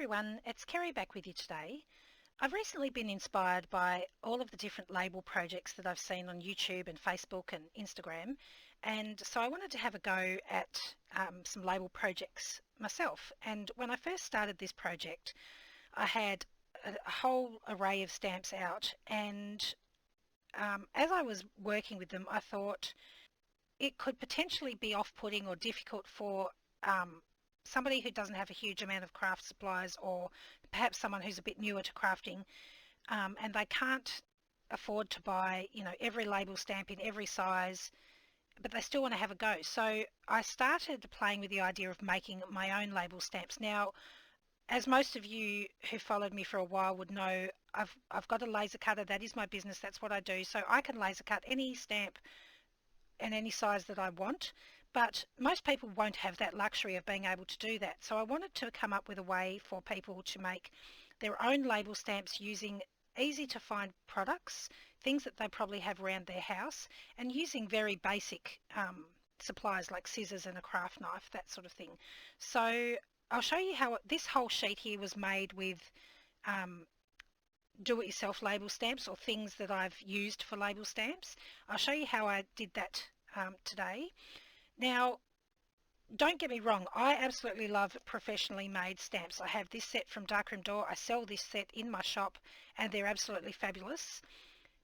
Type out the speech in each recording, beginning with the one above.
everyone, it's Kerry back with you today. I've recently been inspired by all of the different label projects that I've seen on YouTube and Facebook and Instagram, and so I wanted to have a go at some label projects myself. And when I first started this project, I had a whole array of stamps out, and as I was working with them, I thought it could potentially be off-putting or difficult for somebody who doesn't have a huge amount of craft supplies, or perhaps someone who's a bit newer to crafting, and they can't afford to buy, every label stamp in every size, but they still want to have a go. So I started playing with the idea of making my own label stamps. Now, as most of you who followed me for a while would know, I've got a laser cutter. That is my business. That's what I do. So I can laser cut any stamp in any size that I want, but most people won't have that luxury of being able to do that. So I wanted to come up with a way for people to make their own label stamps using easy to find products, things that they probably have around their house, and using very basic supplies like scissors and a craft knife, that sort of thing. So I'll show you how this whole sheet here was made with um, do-it-yourself label stamps, or things that I've used for label stamps. I'll show you how I did that today. Now, don't get me wrong, I absolutely love professionally made stamps. I have this set from Darkroom Door. I sell this set in my shop and they're absolutely fabulous.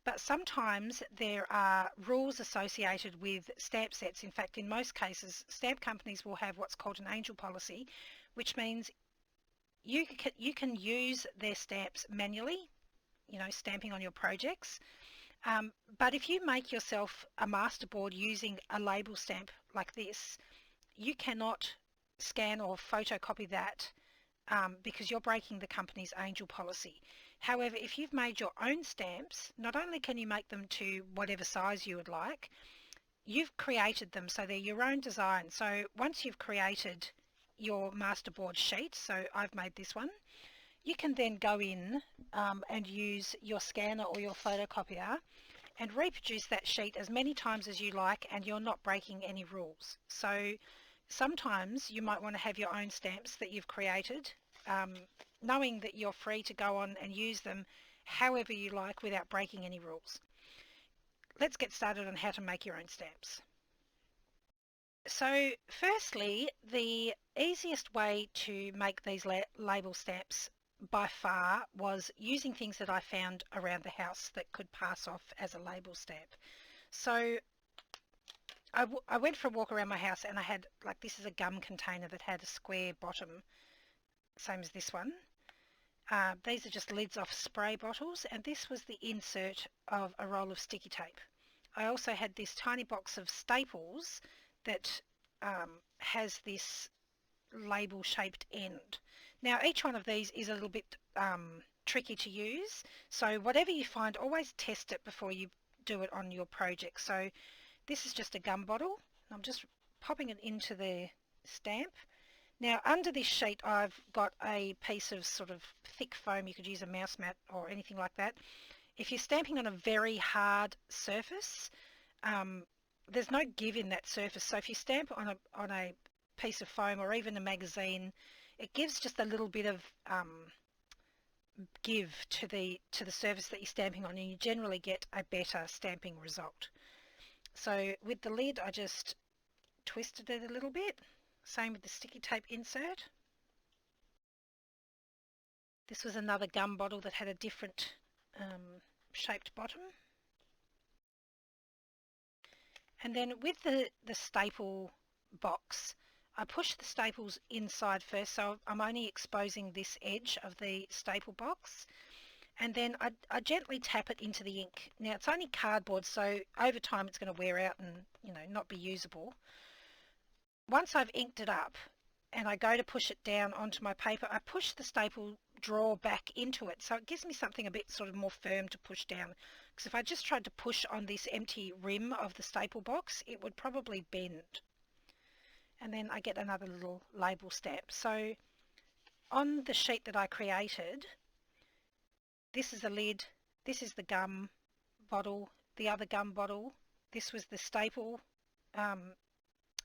But sometimes there are rules associated with stamp sets. In fact, in most cases, stamp companies will have what's called an angel policy, which means you can use their stamps manually, stamping on your projects. But if you make yourself a masterboard using a label stamp like this, you cannot scan or photocopy that because you're breaking the company's angel policy. However, if you've made your own stamps, not only can you make them to whatever size you would like, you've created them, so they're your own design. So once you've created your masterboard sheet, so I've made this one, you can then go in and use your scanner or your photocopier and reproduce that sheet as many times as you like, and you're not breaking any rules. So sometimes you might want to have your own stamps that you've created, knowing that you're free to go on and use them however you like without breaking any rules. Let's get started on how to make your own stamps. So firstly, the easiest way to make these label stamps by far was using things that I found around the house that could pass off as a label stamp. So I went for a walk around my house and I had, like, this is a gum container that had a square bottom, same as this one. These are just lids off spray bottles, and this was the insert of a roll of sticky tape. I also had this tiny box of staples that has this label shaped end. Now each one of these is a little bit tricky to use, so whatever you find, always test it before you do it on your project. So this is just a gum bottle. I'm just popping it into the stamp. Now under this sheet I've got a piece of sort of thick foam. You could use a mouse mat or anything like that. If you're stamping on a very hard surface, there's no give in that surface. So if you stamp on a piece of foam or even a magazine, it gives just a little bit of give to the surface that you're stamping on, and you generally get a better stamping result. So with the lid, I just twisted it a little bit. Same with the sticky tape insert. This was another gum bottle that had a different shaped bottom. And then with the staple box, I push the staples inside first, so I'm only exposing this edge of the staple box, and then I gently tap it into the ink. Now it's only cardboard, so over time it's going to wear out and not be usable. Once I've inked it up and I go to push it down onto my paper, I push the staple drawer back into it, so it gives me something a bit sort of more firm to push down, because if I just tried to push on this empty rim of the staple box, it would probably bend. And then I get another little label stamp. So on the sheet that I created, this is a lid, this is the gum bottle, the other gum bottle, this was the staple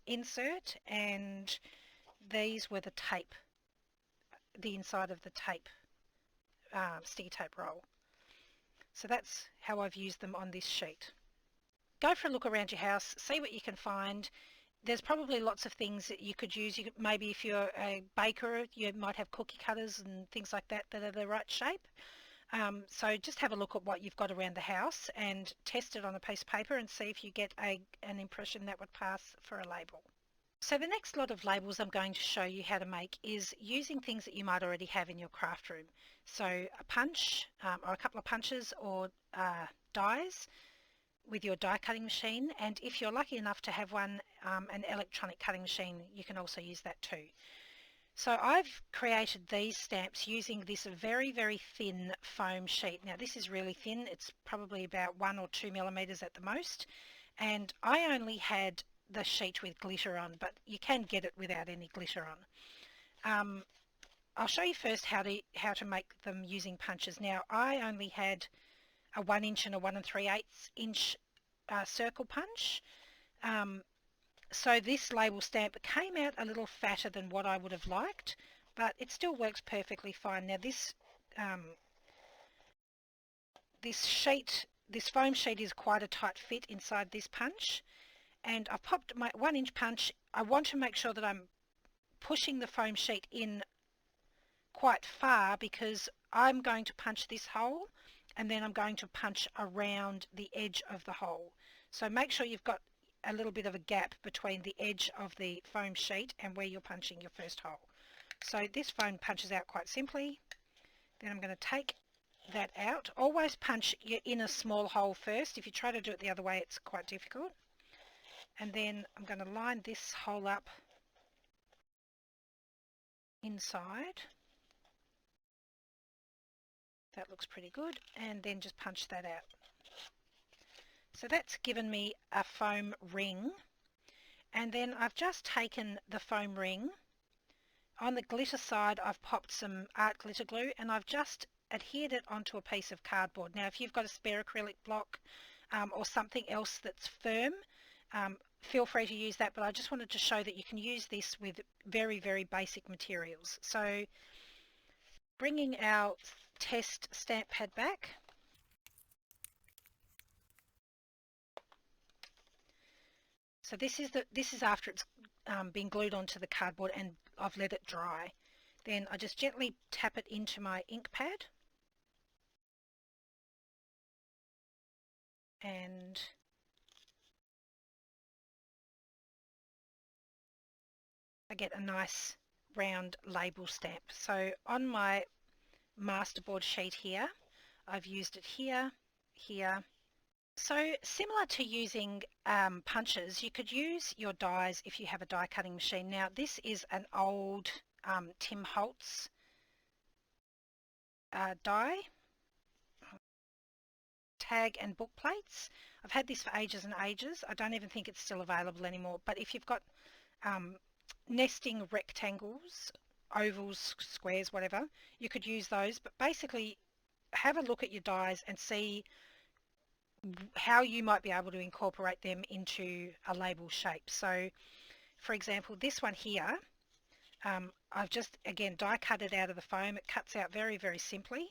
insert, and these were the tape the inside of the tape, sticky tape roll. So that's how I've used them on this sheet. Go for a look around your house, see what you can find. There's probably lots of things that you could use. Maybe if you're a baker, you might have cookie cutters and things like that that are the right shape. So just have a look at what you've got around the house and test it on a piece of paper and see if you get an impression that would pass for a label. So the next lot of labels I'm going to show you how to make is using things that you might already have in your craft room. So a punch or a couple of punches or dies with your die cutting machine, and if you're lucky enough to have one, an electronic cutting machine, you can also use that too. So I've created these stamps using this very, very thin foam sheet. Now this is really thin, it's probably about 1 or 2 millimeters at the most, and I only had the sheet with glitter on, but you can get it without any glitter on. I'll show you first how to make them using punches. Now I only had a 1 inch and a 1 3/8 inch circle punch. So this label stamp came out a little fatter than what I would have liked, but it still works perfectly fine. Now this this foam sheet is quite a tight fit inside this punch, and I've popped my 1 inch punch. I want to make sure that I'm pushing the foam sheet in quite far because I'm going to punch this hole and then I'm going to punch around the edge of the hole. So make sure you've got a little bit of a gap between the edge of the foam sheet and where you're punching your first hole. So this foam punches out quite simply. Then I'm going to take that out. Always punch in a small hole first. If you try to do it the other way, it's quite difficult. And then I'm going to line this hole up inside. That looks pretty good, and then just punch that out. So that's given me a foam ring, and then I've just taken the foam ring. On the glitter side I've popped some art glitter glue and I've just adhered it onto a piece of cardboard. Now if you've got a spare acrylic block or something else that's firm, feel free to use that, but I just wanted to show that you can use this with very, very basic materials. So bringing our test stamp pad back, so this is after it's been glued onto the cardboard and I've let it dry. Then I just gently tap it into my ink pad and I get a nice round label stamp. So on my masterboard sheet here, I've used it here, here. So similar to using punches, you could use your dies if you have a die cutting machine. Now this is an old Tim Holtz die, tag and book plates. I've had this for ages and ages. I don't even think it's still available anymore, but if you've got nesting rectangles, ovals, squares, whatever, you could use those. But basically have a look at your dies and see how you might be able to incorporate them into a label shape. So for example, this one here, I've just again die cut it out of the foam. It cuts out very, very simply.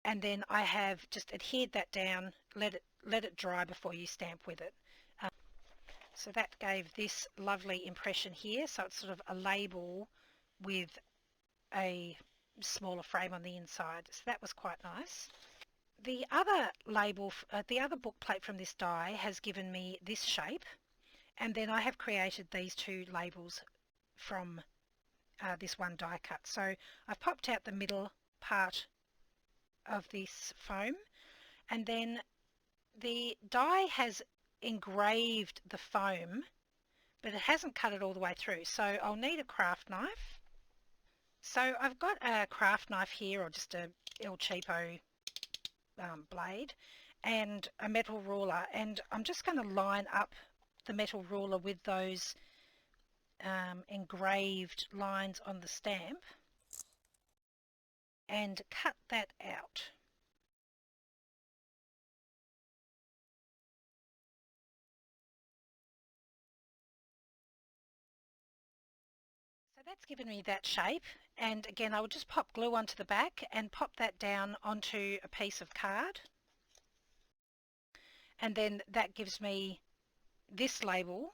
And then I have just adhered that down, let it dry before you stamp with it. So that gave this lovely impression here. So it's sort of a label with a smaller frame on the inside. So that was quite nice. The other label, the other book plate from this die has given me this shape, and then I have created these two labels from this one die cut. So I've popped out the middle part of this foam, and then the die has engraved the foam, but it hasn't cut it all the way through. So I'll need a craft knife. So I've got a craft knife here, or just a El Cheapo blade, and a metal ruler, and I'm just going to line up the metal ruler with those engraved lines on the stamp and cut that out. That's given me that shape, and again I will just pop glue onto the back and pop that down onto a piece of card, and then that gives me this label.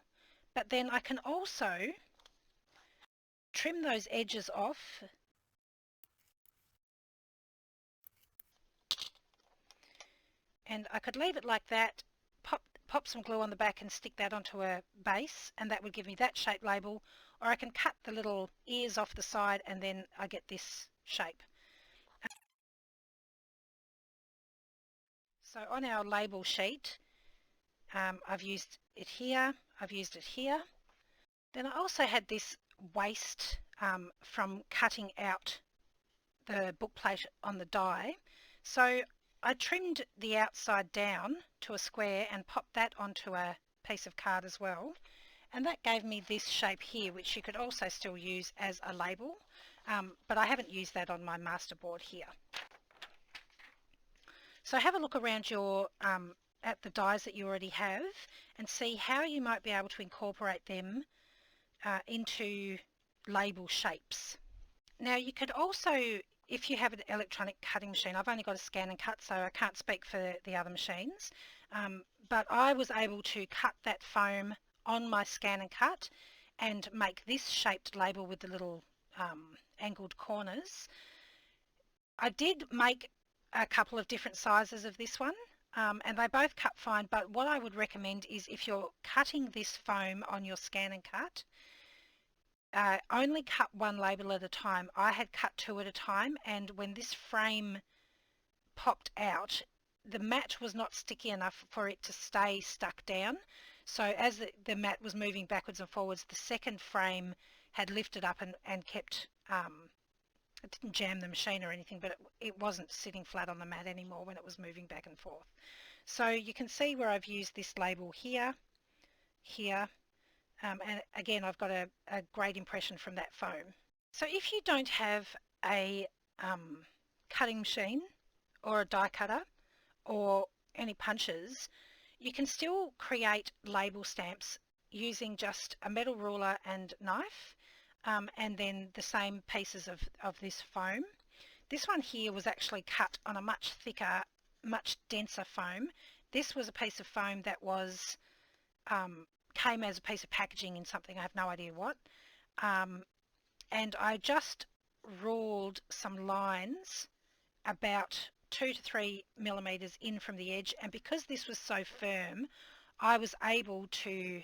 But then I can also trim those edges off and I could leave it like that, pop some glue on the back and stick that onto a base, and that would give me that shape label. Or I can cut the little ears off the side and then I get this shape. So on our label sheet, I've used it here, I've used it here. Then I also had this waste from cutting out the book plate on the die. So I trimmed the outside down to a square and popped that onto a piece of card as well. And that gave me this shape here, which you could also still use as a label, but I haven't used that on my masterboard here. So have a look around your at the dies that you already have and see how you might be able to incorporate them into label shapes. Now you could also, if you have an electronic cutting machine, I've only got a scan and cut, so I can't speak for the other machines, but I was able to cut that foam on my scan and cut and make this shaped label with the little angled corners. I did make a couple of different sizes of this one, and they both cut fine, but what I would recommend is if you're cutting this foam on your scan and cut, only cut one label at a time. I had cut two at a time, and when this frame popped out, the mat was not sticky enough for it to stay stuck down. So as the mat was moving backwards and forwards, the second frame had lifted up and kept, it didn't jam the machine or anything, but it wasn't sitting flat on the mat anymore when it was moving back and forth. So you can see where I've used this label here, here, and again I've got a great impression from that foam. So if you don't have a cutting machine or a die cutter or any punches, you can still create label stamps using just a metal ruler and knife, and then the same pieces of this foam. This one here was actually cut on a much thicker, much denser foam. This was a piece of foam that was came as a piece of packaging in something, I have no idea what, and I just ruled some lines about 2 to 3 millimeters in from the edge, and because this was so firm I was able to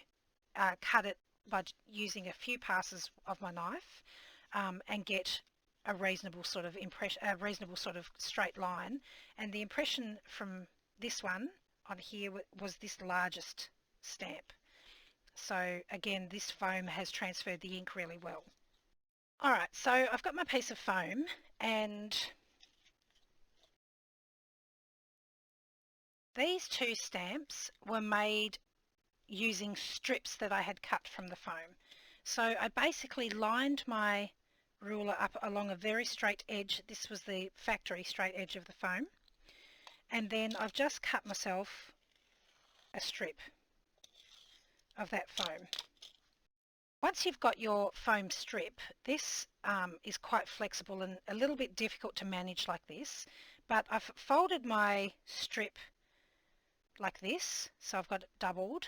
cut it by using a few passes of my knife and get a reasonable sort of impression, a reasonable sort of straight line. And the impression from this one on here was this largest stamp. So again, this foam has transferred the ink really well. Alright, so I've got my piece of foam, and these two stamps were made using strips that I had cut from the foam. So I basically lined my ruler up along a very straight edge. This was the factory straight edge of the foam. And then I've just cut myself a strip of that foam. Once you've got your foam strip, this is quite flexible and a little bit difficult to manage like this, but I've folded my strip like this, so I've got it doubled,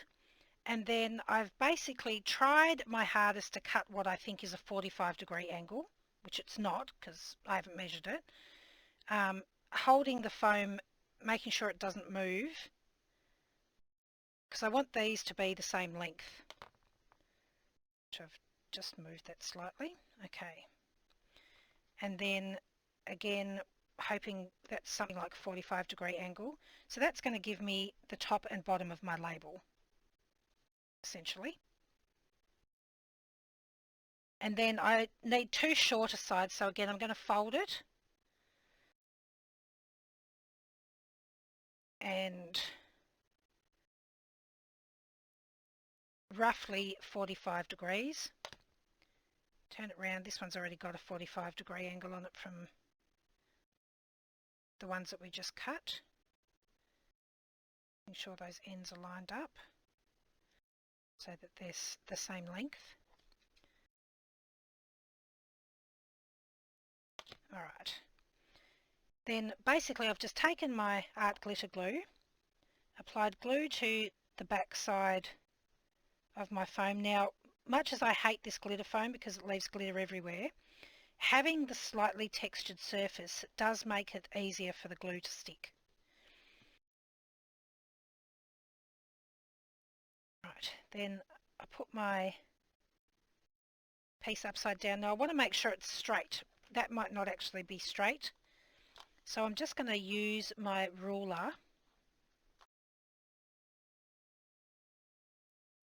and then I've basically tried my hardest to cut what I think is a 45-degree angle, which it's not because I haven't measured it, holding the foam, making sure it doesn't move, because I want these to be the same length. So I've just moved that slightly. Okay. And then again, hoping that's something like 45-degree angle. So that's going to give me the top and bottom of my label, essentially. And then I need two shorter sides. So again, I'm going to fold it and roughly 45 degrees. Turn it around. This one's already got a 45-degree angle on it from the ones that we just cut. Make sure those ends are lined up so that they're the same length. Alright, then basically I've just taken my art glitter glue, applied glue to the back side of my foam. Now, much as I hate this glitter foam because it leaves glitter everywhere, having the slightly textured surface does make it easier for the glue to stick. Right, then I put my piece upside down. Now I want to make sure it's straight. That might not actually be straight. So I'm just going to use my ruler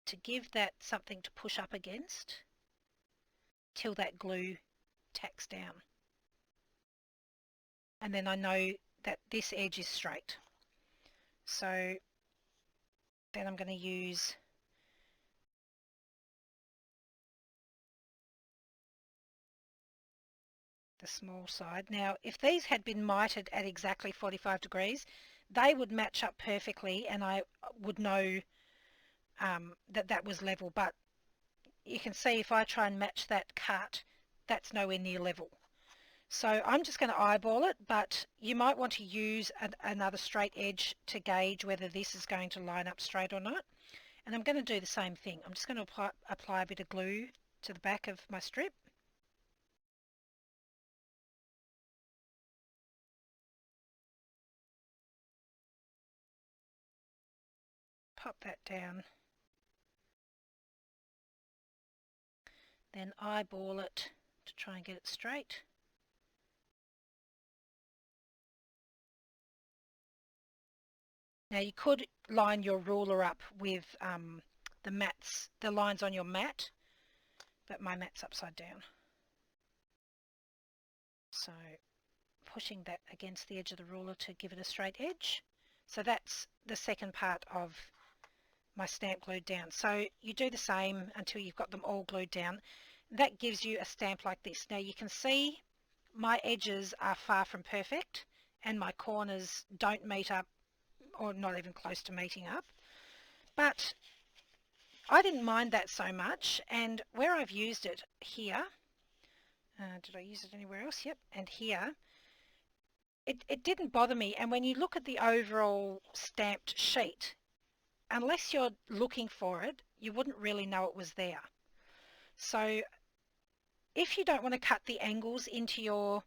to give that something to push up against till that glue tacks down. And then I know that this edge is straight. So then I'm going to use the small side. Now, if these had been mitered at exactly 45 degrees, they would match up perfectly and I would know that that was level. But you can see if I try and match that cut, that's nowhere near level. So I'm just going to eyeball it, but you might want to use another straight edge to gauge whether this is going to line up straight or not. And I'm going to do the same thing. I'm just going to apply a bit of glue to the back of my strip. Pop that down. Then eyeball it to try and get it straight. Now you could line your ruler up with the lines on your mat, but my mat's upside down. So pushing that against the edge of the ruler to give it a straight edge. So that's the second part of my stamp glued down. So you do the same until you've got them all glued down. That gives you a stamp like this. Now you can see my edges are far from perfect and my corners don't meet up, or not even close to meeting up. But I didn't mind that so much, and where I've used it here, did I use it anywhere else? Yep, and here, it didn't bother me. And when you look at the overall stamped sheet, unless you're looking for it, you wouldn't really know it was there. So if you don't want to cut the angles into your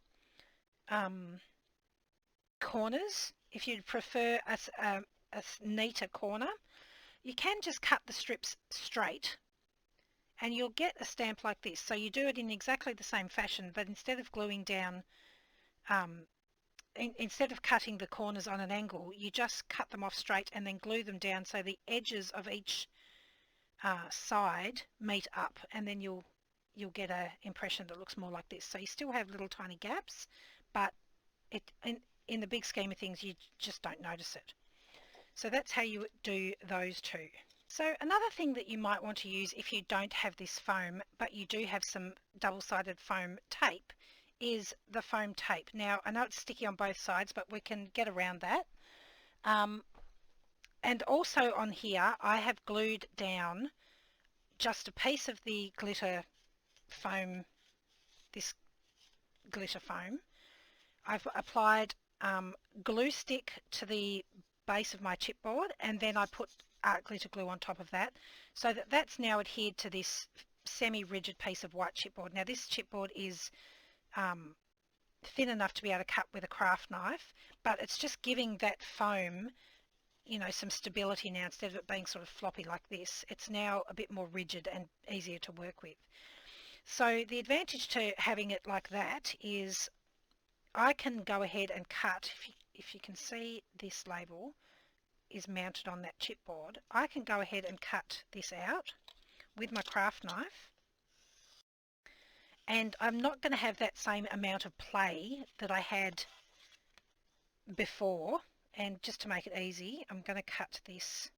corners, if you'd prefer a neater corner, you can just cut the strips straight and you'll get a stamp like this. So you do it in exactly the same fashion, but instead of gluing down, instead of cutting the corners on an angle, you just cut them off straight and then glue them down so the edges of each side meet up, and then you'll get an impression that looks more like this. So you still have little tiny gaps, but in the big scheme of things, you just don't notice it. So that's how you do those two. So another thing that you might want to use if you don't have this foam, but you do have some double-sided foam tape, is the foam tape. Now, I know it's sticky on both sides, but we can get around that. And also on here, I have glued down just a piece of the glitter foam, this glitter foam. I've applied glue stick to the base of my chipboard, and then I put art glitter glue on top of that, so that that's now adhered to this semi-rigid piece of white chipboard. Now this chipboard is thin enough to be able to cut with a craft knife, but it's just giving that foam, you know, some stability now. Instead of it being sort of floppy like this, it's now a bit more rigid and easier to work with. So the advantage to having it like that is I can go ahead and cut, if you can see this label is mounted on that chipboard, I can go ahead and cut this out with my craft knife, and I'm not going to have that same amount of play that I had before. And just to make it easy, I'm going to cut this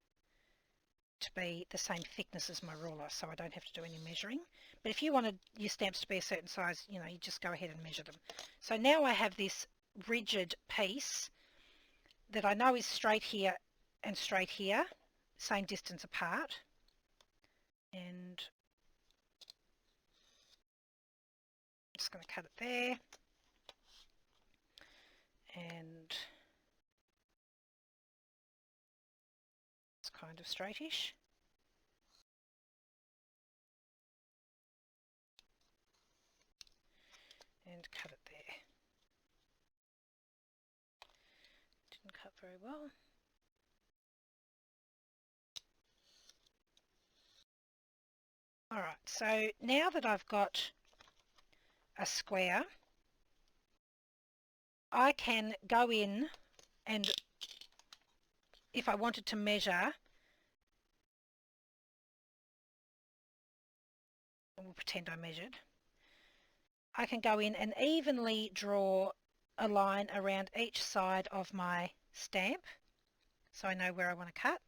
to be the same thickness as my ruler, so I don't have to do any measuring. But if you wanted your stamps to be a certain size, you know, you just go ahead and measure them. So now I have this rigid piece that I know is straight here and straight here, same distance apart. And I'm just going to cut it there. and it's kind of straightish. And cut it there. Didn't cut very well. Alright, so now that I've got a square, I can go in and if I wanted to measure, we'll pretend I measured, I can go in and evenly draw a line around each side of my stamp so I know where I want to cut.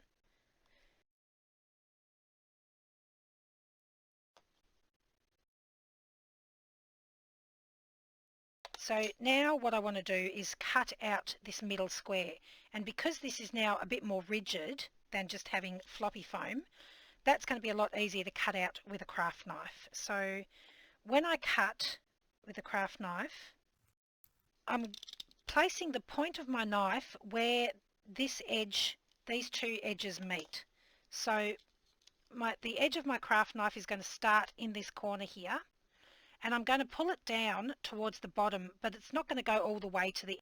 So now what I want to do is cut out this middle square, and because this is now a bit more rigid than just having floppy foam, that's going to be a lot easier to cut out with a craft knife. So when I cut with a craft knife, I'm placing the point of my knife where this edge, these two edges meet. So the edge of my craft knife is going to start in this corner here, and I'm going to pull it down towards the bottom, but it's not going to go all the way to the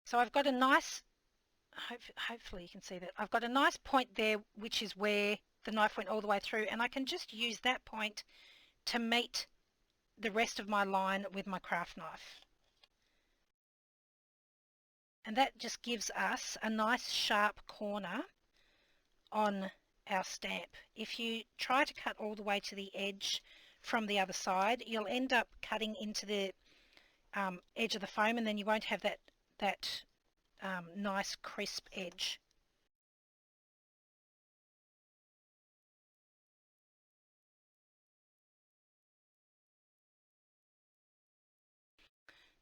So I've got a nice, hopefully you can see that, I've got a nice point there which is where the knife went all the way through, and I can just use that point to meet the rest of my line with my craft knife. And that just gives us a nice sharp corner on our stamp. If you try to cut all the way to the edge from the other side, you'll end up cutting into the edge of the foam, and then you won't have that nice crisp edge.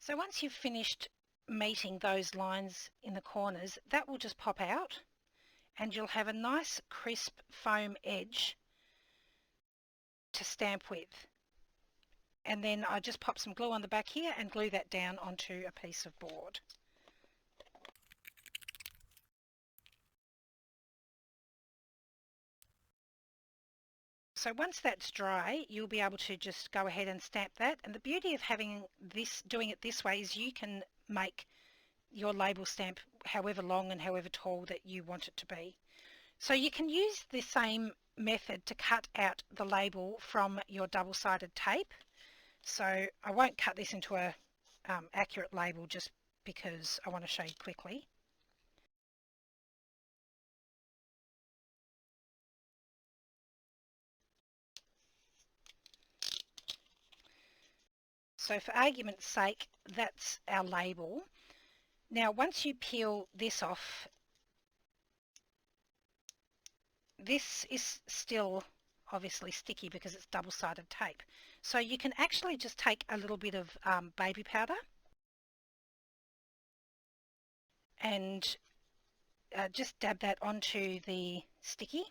So once you've finished meeting those lines in the corners, that will just pop out and you'll have a nice crisp foam edge to stamp with. And then I just pop some glue on the back here and glue that down onto a piece of board. So once that's dry, you'll be able to just go ahead and stamp that. And the beauty of doing it this way is you can make your label stamp however long and however tall that you want it to be. So you can use the same method to cut out the label from your double-sided tape. So I won't cut this into a accurate label just because I want to show you quickly. So for argument's sake, that's our label. Now once you peel this off, this is still obviously sticky because it's double-sided tape. So you can actually just take a little bit of baby powder and just dab that onto the sticky.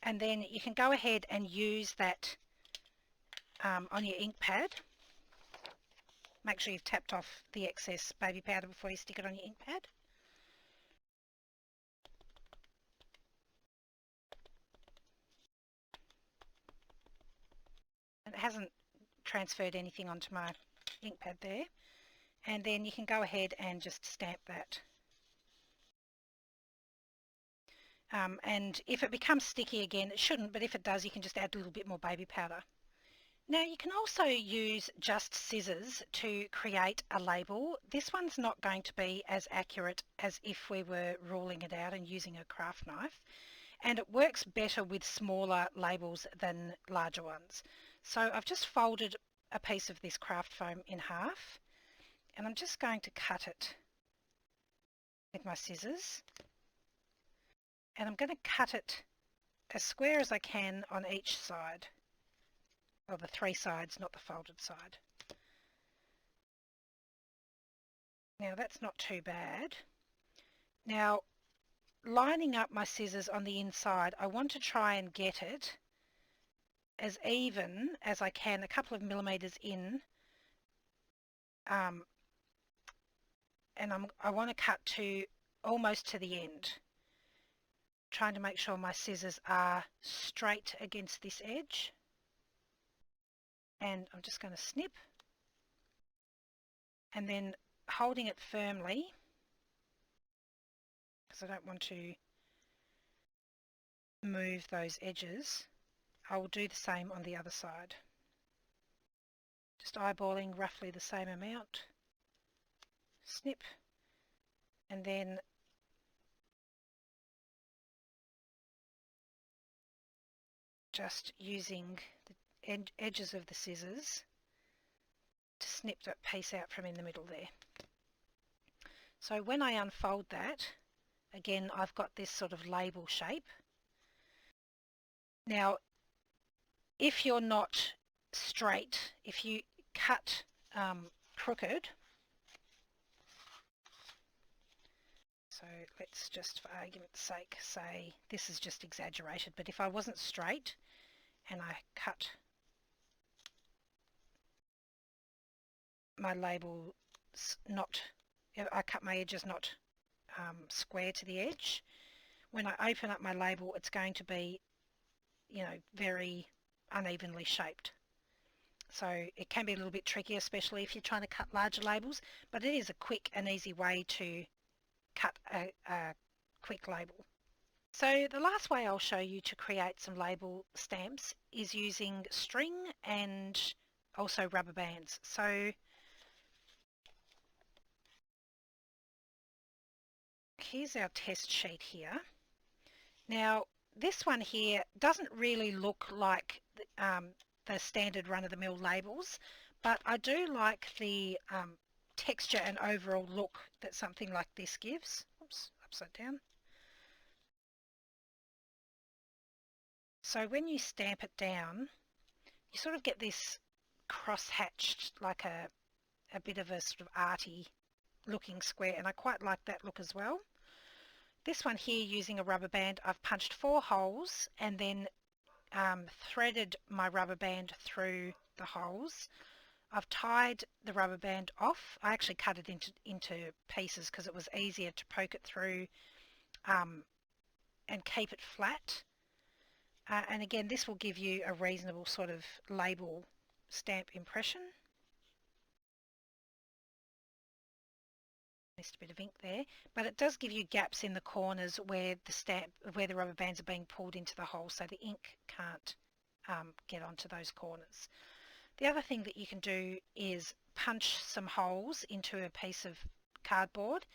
And then you can go ahead and use that on your ink pad. Make sure you've tapped off the excess baby powder before you stick it on your ink pad. And it hasn't transferred anything onto my ink pad there. And then you can go ahead and just stamp that. And if it becomes sticky again, it shouldn't, but if it does, you can just add a little bit more baby powder. Now you can also use just scissors to create a label. This one's not going to be as accurate as if we were ruling it out and using a craft knife, and it works better with smaller labels than larger ones. So I've just folded a piece of this craft foam in half, and I'm just going to cut it with my scissors, and I'm going to cut it as square as I can on each side, or the three sides, not the folded side. Now that's not too bad. Now, lining up my scissors on the inside, I want to try and get it as even as I can, a couple of millimeters in, and I want to cut to almost to the end, trying to make sure my scissors are straight against this edge. And I'm just going to snip, and then holding it firmly, because I don't want to move those edges, I will do the same on the other side. Just eyeballing roughly the same amount, snip, and then just using the edges of the scissors to snip that piece out from in the middle there. So when I unfold that, again, I've got this sort of label shape. Now, if you're not straight, if you cut crooked, so let's just, for argument's sake, say this is just exaggerated, but if I wasn't straight and I cut my label I cut my edges not square to the edge, when I open up my label, it's going to be, you know, very unevenly shaped. So it can be a little bit tricky, especially if you're trying to cut larger labels, but it is a quick and easy way to cut a quick label. So the last way I'll show you to create some label stamps is using string and also rubber bands. So here's our test sheet here. Now this one here doesn't really look like the standard run-of-the-mill labels, but I do like the texture and overall look that something like this gives. Oops, upside down. So when you stamp it down, you sort of get this cross-hatched, like a bit of a sort of arty looking square, and I quite like that look as well. This one here, using a rubber band, I've punched 4 holes and then threaded my rubber band through the holes. I've tied the rubber band off. I actually cut it into pieces because it was easier to poke it through and keep it flat. And again, this will give you a reasonable sort of label stamp impression. Missed a bit of ink there, but it does give you gaps in the corners where the rubber bands are being pulled into the hole, so the ink can't get onto those corners. The other thing that you can do is punch some holes into a piece of cardboard,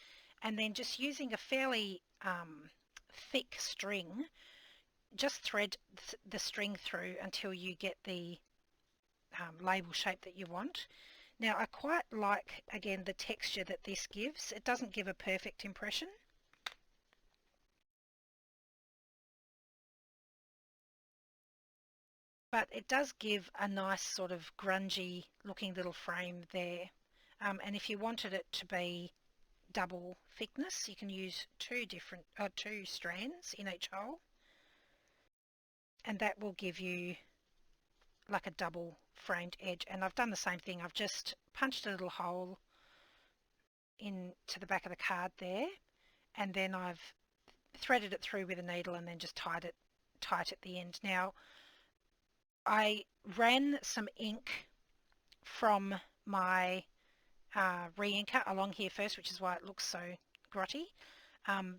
and then just using a fairly thick string, just thread the string through until you get the label shape that you want. Now I quite like, again, the texture that this gives. It doesn't give a perfect impression, but it does give a nice sort of grungy looking little frame there. And if you wanted it to be double thickness, you can use two strands in each hole, and that will give you like a double framed edge. And I've done the same thing. I've just punched a little hole into the back of the card there, and then I've threaded it through with a needle and then just tied it tight at the end. Now I ran some ink from my re-inker along here first, which is why it looks so grotty,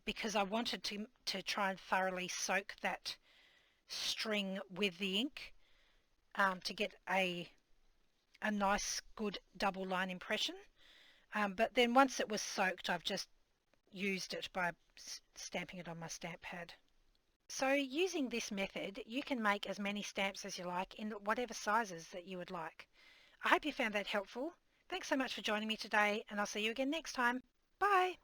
because I wanted to try and thoroughly soak that string with the ink to get a nice good double line impression. But then once it was soaked, I've just used it by stamping it on my stamp pad. So using this method, you can make as many stamps as you like in whatever sizes that you would like. I hope you found that helpful. Thanks so much for joining me today, and I'll see you again next time. Bye!